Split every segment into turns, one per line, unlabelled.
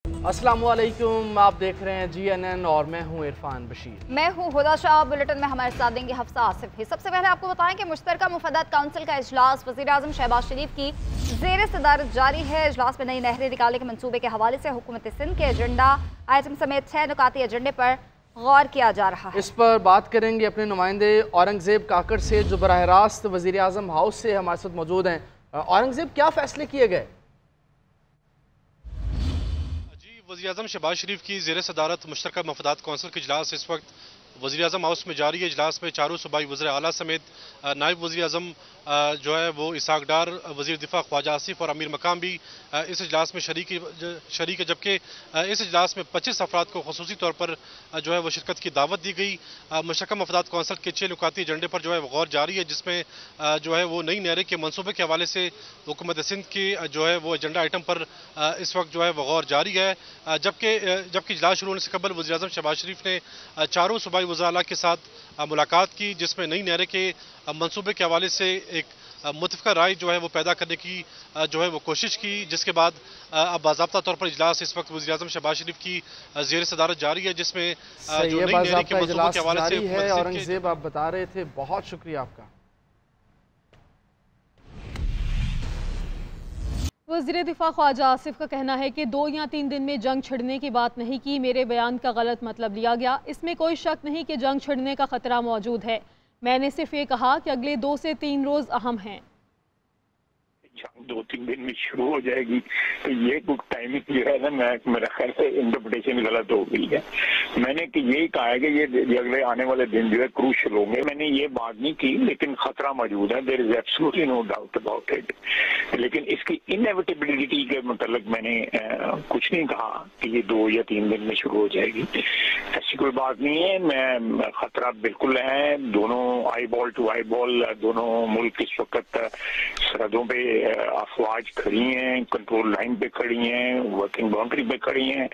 अस्सलाम वालेकुम, आप देख रहे हैं GNN और मैं हूं इरफान बशीर।
मैं हूं हुदा शाह। बुलेटिन में हमारे साथ देंगे हफ्सा आसिफ भी। सबसे पहले आपको बताएं कि मुश्तरका मुफादात काउंसिल का इजलास वज़ीर आज़म शहबाज शरीफ की ज़ेर सदारत जारी है। इजलास में नई नहरें निकालने के मनसूबे के हवाले से हुकूमत सिंध के एजेंडा आइटम समेत 6 नुकाती एजेंडे पर गौर किया जा रहा है।
इस पर बात करेंगे अपने नुमाइंदे औरंगजेब काकड़ से, जो बराह रास्त वज़ीर आज़म हाउस से हमारे साथ मौजूद हैं। औरंगजेब, क्या फैसले किए गए?
वज़ीर आज़म शहबाज शरीफ की ज़ेर सदारत मुश्तरका मफादात कौंसिल के इजलास इस वक्त वज़ीर आज़म हाउस में जारी है। इजलास में चारों सूबाई वज़ीर आला समेत नायब वज़ीर आज़म जो है वो इसहाक डार, वज़ीर दिफा ख्वाजा आसिफ और अमीर मकाम भी इस इजलास में शरीक है, जबकि इस इजलास में 25 अफराद को खुसूसी तौर पर जो है वो शिरकत की दावत दी गई। मुश्तरका मफादात कौंसिल के 6 नुकाती एजेंडे पर जो है वो गौर जारी है, जिसमें जो है वो नई नहरें के मनसूबे के हवाले से हुकूमत सिंध के जो है वो एजेंडा आइटम पर इस वक्त जो है वो गौर जारी है। जबकि इजलास शुरू होने से कबल वज़ीर आज़म शहबाज शरीफ ने चारों सूबाई वज़ीर आला के साथ मुलाकात की, जिसमें नई नहरें के मनसूबे के हवाले से एक मुतफ़िक़ा राय जो है वो पैदा करने की जो है वो कोशिश की, जिसके बाद अब बाज़ाब्ता तौर पर इजलास इस वक्त वज़ीर आज़म शहबाज शरीफ की ज़ेर सदारत जारी है, जिसमें जो नई नहरें के मनसूबे के हवाले से
औरंगजेब आप बता रहे थे, बहुत शुक्रिया आपका।
वज़ीर दिफा ख्वाजा आसिफ का कहना है कि 2 या 3 दिन में जंग छिड़ने की बात नहीं की, मेरे बयान का गलत मतलब लिया गया। इसमें कोई शक नहीं कि जंग छिड़ने का खतरा मौजूद है। मैंने सिर्फ ये कहा कि अगले 2 से 3 रोज अहम हैं।
2-3 दिन में शुरू हो जाएगी, तो ये कुछ टाइमिंग जो है ना, मेरा ख्याल से इंटरप्रिटेशन गलत हो गई है। मैंने कि यही कहा है कि ये अगले आने वाले दिन जो है क्रूशल होंगे। मैंने ये बात नहीं की, लेकिन खतरा मौजूद है, there is absolutely no doubt about it. लेकिन इसकी इनएविटेबिलिटी के मतलब मैंने कुछ नहीं कहा कि ये 2 या 3 दिन में शुरू हो जाएगी, ऐसी कोई बात नहीं है। मैं खतरा बिल्कुल है। दोनों eyeball to eyeball, दोनों मुल्क इस वक्त सरहदों पे अफवाज खड़ी हैं, कंट्रोल लाइन पे खड़ी हैं, वर्किंग बाउंड्री पे खड़ी हैं।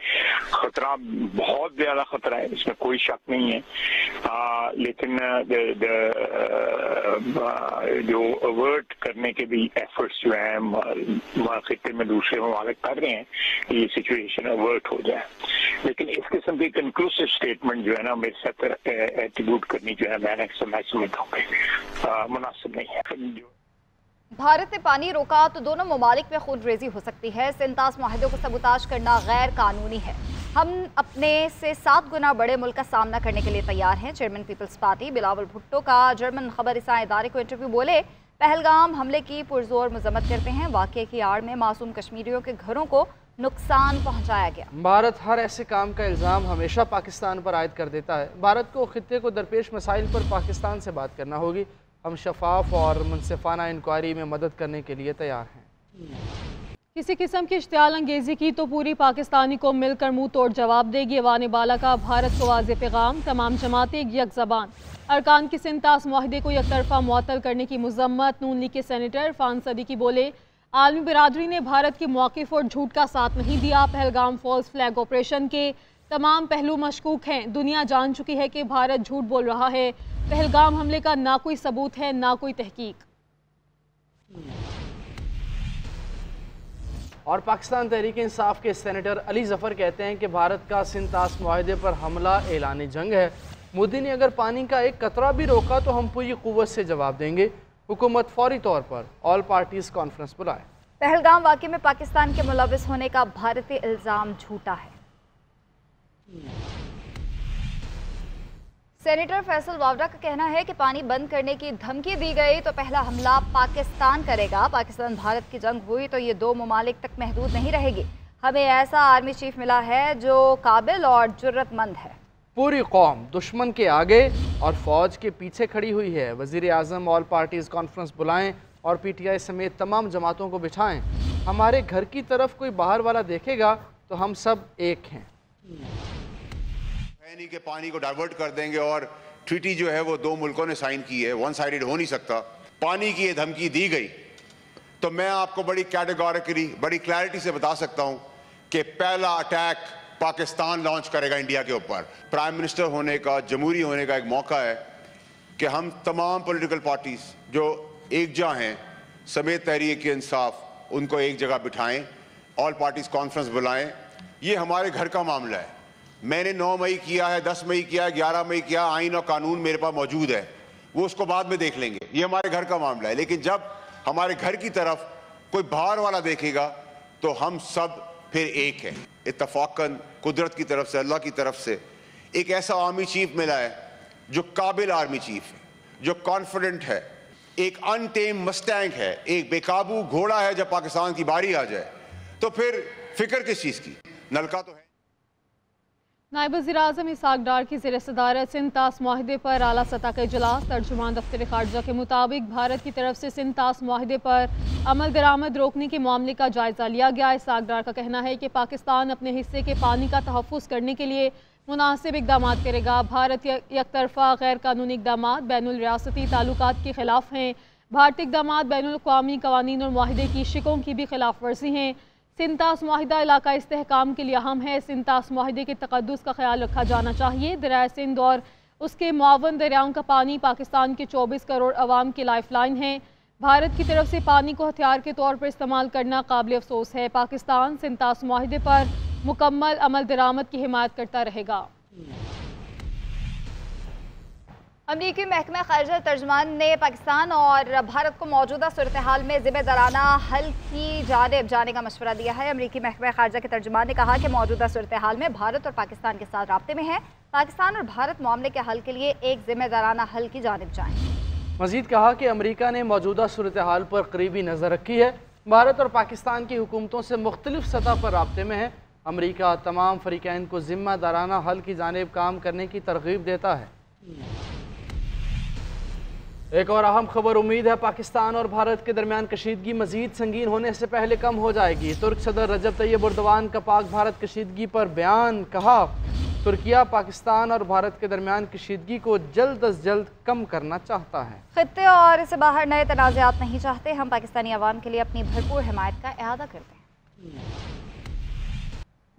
खतरा बहुत ज्यादा खतरा है, इसमें कोई शक नहीं है। लेकिन जो अवर्ट करने के भी एफर्ट्स जो है खिते में दूसरे ममालिक कर रहे हैं कि ये सिचुएशन अवर्ट हो जाए, लेकिन इस किस्म की कंक्लूसिव स्टेटमेंट जो है ना मेरे साथ एट्रीब्यूट करनी जो है मैं समझता हूँ मुनासिब नहीं है।
भारत ने पानी रोका तो दोनों ममालिक में खून रेजी हो सकती है। सिंतास माहिदों को सबूताज करना गैर कानूनी है। हम अपने से 7 गुना बड़े मुल्क का सामना करने के लिए तैयार हैं। चेयरमैन पीपल्स पार्टी बिलावल भुट्टो का जर्मन खबरसां इदारे को इंटरव्यू। बोले, पहलगाम हमले की पुरजोर मजम्मत करते हैं। वाक़े की आड़ में मासूम कश्मीरियों के घरों को नुकसान पहुँचाया गया।
भारत हर ऐसे काम का इल्ज़ाम हमेशा पाकिस्तान पर आयद कर देता है। भारत को खित्ते को दरपेश मसाइल पर पाकिस्तान से बात करना होगी। हम शफाफ और मुनसिफाना इंक्वायरी में मदद करने के लिए तैयार हैं।
किसी किस्म की इश्तियाल अंगेज़ी की तो पूरी पाकिस्तानी को मिलकर मुंह तोड़ जवाब देगी। अवान बाला का भारत को वाज़ेह पैगाम, तमाम जमातें एक ज़बान। अरकान की सिंतास मुआहदे को एकतरफा मुअत्तल करने की मजम्मत। नून लीग के सेनेटर इरफान सदीकी बोले, आलमी बिरादरी ने भारत की मौक़िफ़ और झूठ का साथ नहीं दिया। पहलगाम फॉल्स फ्लैग ऑपरेशन के तमाम पहलू मशकूक हैं। दुनिया जान चुकी है कि भारत झूठ बोल रहा है। पहलगाम हमले का ना कोई सबूत है, ना कोई तहकीक।
और पाकिस्तान तहरीक इंसाफ के सेनेटर अली जफ़र कहते हैं कि भारत का सिंतास मुआहदे पर हमला ऐलान जंग है। मोदी ने अगर पानी का एक कतरा भी रोका तो हम पूरी कुव्वत से जवाब देंगे। हुकूमत फौरी तौर पर ऑल पार्टीज कॉन्फ्रेंस बुलाए।
पहलगाम वाक़े में पाकिस्तान के मुलविस होने का भारतीय इल्ज़ाम झूठा है। सेनेटर फैसल वावड़ा का कहना है कि पानी बंद करने की धमकी दी गई तो पहला हमला पाकिस्तान करेगा। पाकिस्तान भारत की जंग हुई तो ये 2 ममालिक तक महदूद नहीं रहेगी। हमें ऐसा आर्मी चीफ मिला है जो काबिल और जुर्रतमंद है।
पूरी कौम दुश्मन के आगे और फौज के पीछे खड़ी हुई है। वज़ीर आज़म ऑल पार्टीज कॉन्फ्रेंस बुलाएं और PTI समेत तमाम जमातों को बिठाएं। हमारे घर की तरफ कोई बाहर वाला देखेगा तो हम सब एक हैं।
नहीं कि पानी को डाइवर्ट कर देंगे, और ट्रीटी जो है वो 2 मुल्कों ने साइन की है, वन साइडेड हो नहीं सकता। पानी की ये धमकी दी गई तो मैं आपको बड़ी कैटेगोरिकली, बड़ी क्लैरिटी से बता सकता हूं कि पहला अटैक पाकिस्तान लॉन्च करेगा इंडिया के ऊपर। प्राइम मिनिस्टर होने का, जमहूरी होने का एक मौका है कि हम तमाम पॉलिटिकल पार्टीज जो एकजा हैं समेत तहरीक इंसाफ, उनको एक जगह बिठाएं, ऑल पार्टीज कॉन्फ्रेंस बुलाएं ये हमारे घर का मामला है। मैंने 9 मई किया है, 10 मई किया है, 11 मई किया, आईन और कानून मेरे पास मौजूद है, वो उसको बाद में देख लेंगे। ये हमारे घर का मामला है। लेकिन जब हमारे घर की तरफ कोई बाहर वाला देखेगा तो हम सब फिर एक हैं। इत्तफाकन कुदरत की तरफ से, अल्लाह की तरफ से एक ऐसा आर्मी चीफ मिला है जो काबिल आर्मी चीफ है, जो कॉन्फिडेंट है, एक अनटेम मस्टैंग है, एक बेकाबू घोड़ा है। जब पाकिस्तान की बारी आ जाए तो फिर फिक्र किस चीज की? नलका तो है।
नायब वज़ीर-ए-आज़म इसहाक डार की ज़ेर सदारत सिंध-तास मुआहिदे पर आला सतह का इजलास। तर्जुमान दफ्तर खारजा के मुताबिक भारत की तरफ से सिंध-तास मुआहिदे पर अमल दरामद रोकने के मामले का जायजा लिया गया। इसहाक डार का कहना है कि पाकिस्तान अपने हिस्से के पानी का तहफ़्फ़ुज़ करने के लिए मुनासिब इक़दाम करेगा। भारत यकतरफा गैर कानूनी इक़दाम बैनुल रियासती ताल्लुकात के खिलाफ हैं। भारतीय इक़दाम बैनुल अक़वामी क़वानीन और मुआहिदे की शिकों की भी खिलाफ वर्जी हैं। सिंध-तास मुआहिदा इलाका इस्तेहकाम के लिए अहम है। सिंध-तास मुआहिदे के तक़द्दुस का ख्याल रखा जाना चाहिए। दरियाए सिंध और उसके मुआवन दरियाओं का पानी पाकिस्तान के 24 करोड़ अवाम की लाइफ लाइन है। भारत की तरफ से पानी को हथियार के तौर पर इस्तेमाल करना काबिल अफसोस है। पाकिस्तान सिंध-तास मुआहिदे पर मुकम्मल अमल दरामद की हिमायत करता रहेगा।
अमरीकी महकमा ख़ारिजा तर्जमान ने पाकिस्तान और भारत को मौजूदा सूरत हाल में ज़िम्मेदाराना हल की जानिब जाने का मशवरा दिया है। अमरीकी महकमा ख़ारिजा के तर्जमान ने कहा कि मौजूदा सूरत हाल में भारत और पाकिस्तान के साथ राब्ते में है। पाकिस्तान और भारत मामले के हल के लिए एक ज़िम्मेदाराना हल की जानिब जाएँ।
मज़ीद कहा कि अमरीका ने मौजूदा सूरत हाल पर करीबी नज़र रखी है। भारत और पाकिस्तान की हुकूमतों से मुख्तलिफ सतह पर राब्ते में है। अमरीका तमाम फ़रीक़ैन को ज़िम्मेदाराना हल की जानिब काम करने की तरग़ीब देता है। एक और अहम खबर, उम्मीद है पाकिस्तान और भारत के दरमियान कशीदगी मजीद संगीन होने से पहले कम हो जाएगी। तुर्क सदर रजब तैयब एर्दोगान का पाक भारत कशीदगी पर बयान। कहा, तुर्किया पाकिस्तान और भारत के दरमियान कशीदगी को जल्द अज जल्द कम करना चाहता है।
खित्ते और इससे बाहर नए तनाज़ात नहीं चाहते। हम पाकिस्तानी अवाम के लिए अपनी भरपूर हिमायत का इआदा करते हैं।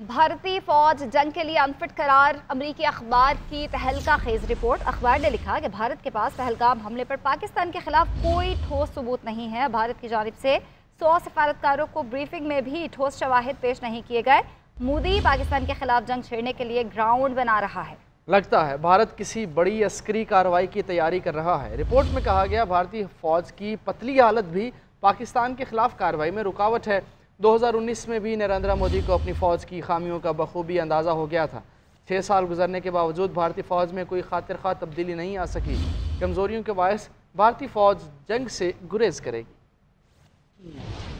भारतीय फौज जंग के लिए अनफिट करार। अमरीकी अखबार की तहलका खेज रिपोर्ट। अखबार ने लिखा कि भारत के पास पहलगाम हमले पर पाकिस्तान के खिलाफ कोई ठोस सबूत नहीं है। भारत की जानिब से 100 सफारतकारों को ब्रीफिंग में भी ठोस शवाहिद पेश नहीं किए गए। मोदी पाकिस्तान के खिलाफ जंग छेड़ने के लिए ग्राउंड बना रहा है।
लगता है भारत किसी बड़ी अस्करी कार्रवाई की तैयारी कर रहा है। रिपोर्ट में कहा गया, भारतीय फौज की पतली हालत भी पाकिस्तान के खिलाफ कार्रवाई में रुकावट है। 2019 में भी नरेंद्र मोदी को अपनी फ़ौज की खामियों का बखूबी अंदाज़ा हो गया था। 6 साल गुजरने के बावजूद भारतीय फ़ौज में कोई खातिर खा तब्दीली नहीं आ सकी। कमज़ोरियों के बायस भारतीय फ़ौज जंग से गुरेज करेगी।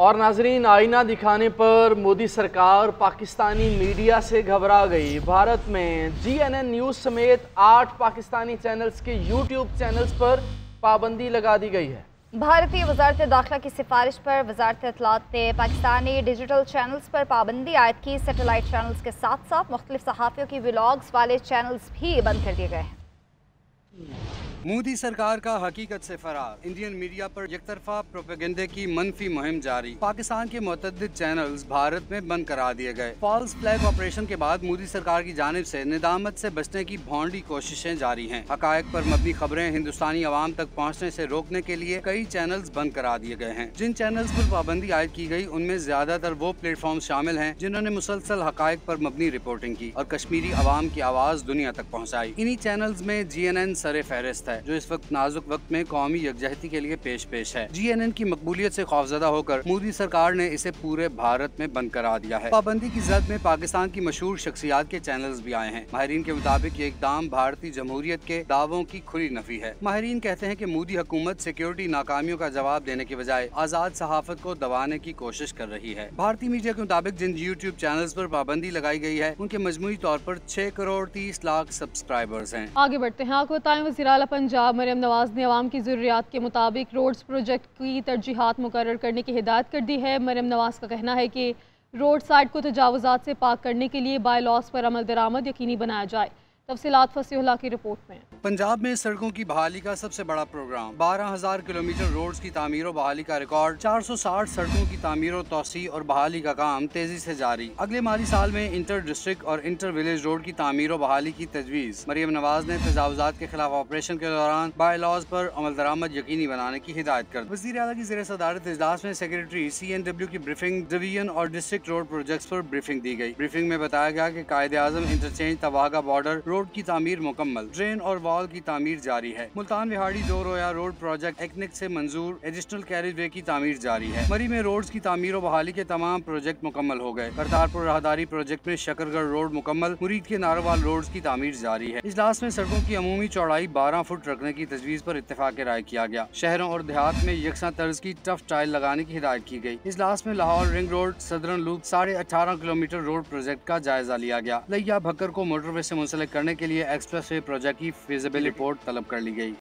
और नाजरीन, आईना दिखाने पर मोदी सरकार पाकिस्तानी मीडिया से घबरा गई। भारत में GNN न्यूज़ समेत 8 पाकिस्तानी चैनल्स के YouTube चैनल्स पर पाबंदी लगा दी गई है।
भारतीय वजारत दाखिला की सिफारिश पर वजारत इत्तलात ने पाकिस्तानी डिजिटल चैनल्स पर पाबंदी आयद की। सैटेलाइट चैनल्स के साथ साथ मुख्तलिफ सहाफ़ियों की व्लॉग्स वाले चैनल्स भी बंद कर दिए गए हैं।
मोदी सरकार का हकीकत से फरार। इंडियन मीडिया पर एकतरफा प्रोपेगेंडे की मनफी मुहिम जारी। पाकिस्तान के मुतअद्दिद चैनल्स भारत में बंद करा दिए गए। फॉल्स फ्लैग ऑपरेशन के बाद मोदी सरकार की जानिब से निदामत से बचने की भौंडी कोशिशें जारी हैं। हकायक पर मबनी खबरें हिंदुस्तानी अवाम तक पहुँचने से रोकने के लिए कई चैनल्स बंद करा दिए गए हैं। जिन चैनल्स पर पाबंदी आयद की गई उनमें ज्यादातर वो प्लेटफॉर्म शामिल हैं जिन्होंने मुसलसल हकायक पर मबनी रिपोर्टिंग की और कश्मीरी अवाम की आवाज दुनिया तक पहुँचाई। इन्हीं चैनल्स में GNN सरे फहरिस्त है, जो इस वक्त नाजुक वक्त में कौमी यकजहती के लिए पेश है। GNN की मकबूलियत से खौफजदा होकर मोदी सरकार ने इसे पूरे भारत में बंद करा दिया है। पाबंदी की जद में पाकिस्तान की मशहूर शख्सियात के चैनल्स भी आए हैं। माहिरीन के मुताबिक ये इकदाम भारतीय जमहूरियत के दावों की खुली नफी है। माहिरीन कहते हैं कि मोदी हुकूमत सिक्योरिटी नाकामियों का जवाब देने के बजाय आजाद सहाफत को दबाने की कोशिश कर रही है। भारतीय मीडिया के मुताबिक जिन YouTube चैनल्स पर पाबंदी लगाई गई है उनके मजमूई तौर पर 6 करोड़ 30 लाख सब्सक्राइबर्स हैं।
आगे बढ़ते हैं। आपको बताएं, वज़ीर आला पंजाब मरियम नवाज ने अवाम की ज़रूरियात के मुताबिक रोड्स प्रोजेक्ट की तरजीहात मुकर्रर करने की हिदायत कर दी है। मरियम नवाज का कहना है कि रोड साइड को तजावुज़ात से पाक करने के लिए बाय लॉस पर अमल दरामद यकीनी बनाया जाए। तफसीलात फसीहुल्लाह की रिपोर्ट में।
पंजाब में सड़कों की बहाली का सबसे बड़ा प्रोग्राम, 12,000 किलोमीटर रोड्स की तामीर और बहाली का रिकॉर्ड, 460 सड़कों की तामीर और तोसी और बहाली का काम तेजी से जारी। अगले माली साल में इंटर डिस्ट्रिक्ट और इंटर विलेज रोड की तामीर और बहाली की तजवीज़। मरियम नवाज ने तजावुजात के खिलाफ ऑपरेशन के दौरान बाय लॉज पर अमल दरामद यकीनी बनाने की हिदायत कर दी। वज़ीर आला की ज़ेर सदारत इजलास में सेक्रेटरी CNW की ब्रीफिंग, डिवीजन और डिस्ट्रिक्ट रोड प्रोजेक्ट्स पर ब्रीफिंग दी गई। ब्रीफिंग में बताया गया कि कायदे आज़म इंटरचेंज तवागा बॉर्डर रोड की तामीर मुकम्मल, ड्रेन और वॉल की तामीर जारी है। मुल्तान विहाड़ी 2 रोया रोड प्रोजेक्ट एक्निक से मंजूर, एडिशनल कैरेज वे की तामीर जारी है। मरी में रोड्स की तामीर और बहाली के तमाम प्रोजेक्ट मुकम्मल हो गए। करतारपुर राहदारी प्रोजेक्ट में शकरगढ़ रोड मुकम्मल, मुरीद के नारोवाल रोड्स की तामीर जारी है। इजलास में सड़कों की अमूमी चौड़ाई 12 फुट रखने की तजवीज़ पर इत्तेफाक राय किया गया। शहरों और देहात में यकसा तर्ज की टफ टाइल लगाने की हिदायत की गई। इजलास में Lahore ring road southern loop 18.5 kilometre road project का जायजा लिया गया। लिया भक्कर को मोटरवे से मुंसलिक करने के लिए एक्सप्रेस वे प्रोजेक्ट की फिजिबिलिटी रिपोर्ट तलब कर ली गई।